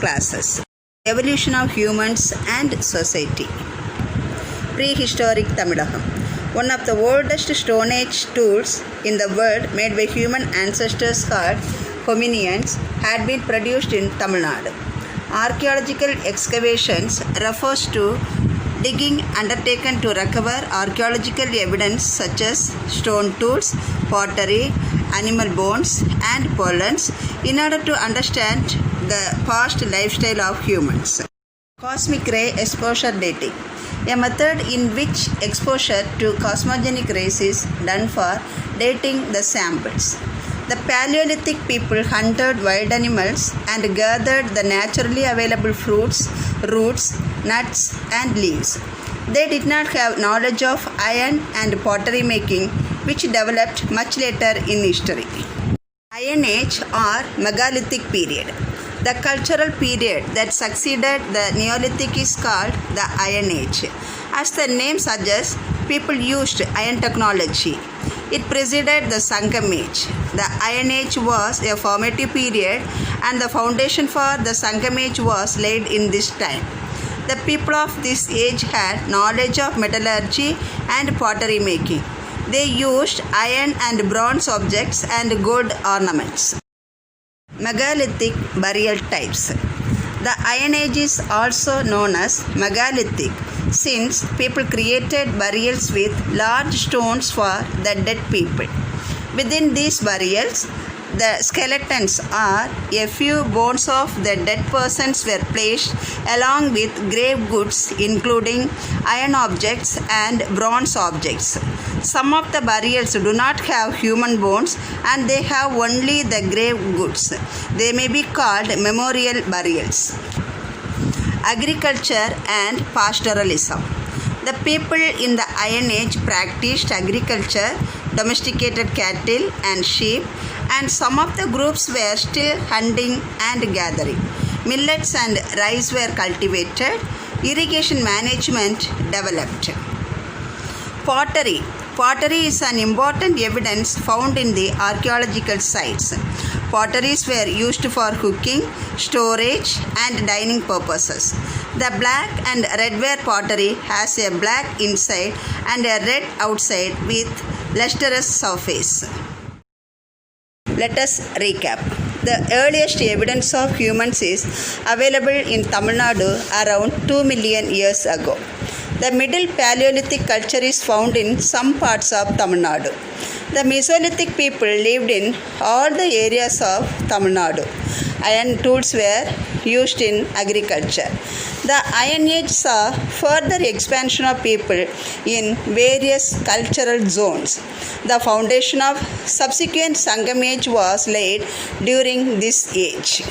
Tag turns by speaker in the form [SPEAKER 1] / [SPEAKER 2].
[SPEAKER 1] classes. Evolution of humans and society. Prehistoric Tamilakam. One of the oldest Stone Age tools in the world made by human ancestors called hominians had been produced in Tamil Nadu. Archaeological excavations refers to digging undertaken to recover archaeological evidence such as stone tools, pottery, animal bones, and pollens in order to understand the past lifestyle of humans. Cosmic ray exposure dating, a method in which exposure to cosmogenic rays is done for dating the samples. The Paleolithic people hunted wild animals and gathered the naturally available fruits, roots, nuts, and leaves. They did not have knowledge of iron and pottery making, which developed much later in history. Iron Age or Megalithic period. The cultural period that succeeded the Neolithic is called the Iron Age. As the name suggests, people used iron technology. It preceded the Sangam Age. The Iron Age was a formative period, and the foundation for the Sangam Age was laid in this time. The people of this age had knowledge of metallurgy and pottery making. They used iron and bronze objects and gold ornaments. Megalithic burial types. The Iron Age is also known as megalithic since people created burials with large stones for the dead people. Within these burials, the skeletons or a few bones of the dead persons were placed along with grave goods including iron objects and bronze objects. Some of the burials do not have human bones and they have only the grave goods. They may be called memorial burials. Agriculture and pastoralism. The people in the Iron Age practiced agriculture, domesticated cattle and sheep, and some of the groups were still hunting and gathering. Millets and rice were cultivated. Irrigation management developed. Pottery. Pottery is an important evidence found in the archaeological sites. Potteries were used for cooking, storage, and dining purposes. The black and redware pottery has a black inside and a red outside with lustrous surface. Let us recap. The earliest evidence of humans is available in Tamil Nadu around 2 million years ago. The Middle Paleolithic culture is found in some parts of Tamil Nadu. The Mesolithic people lived in all the areas of Tamil Nadu. Iron tools were used in agriculture. The Iron Age saw further expansion of people in various cultural zones. The foundation of subsequent Sangam Age was laid during this age.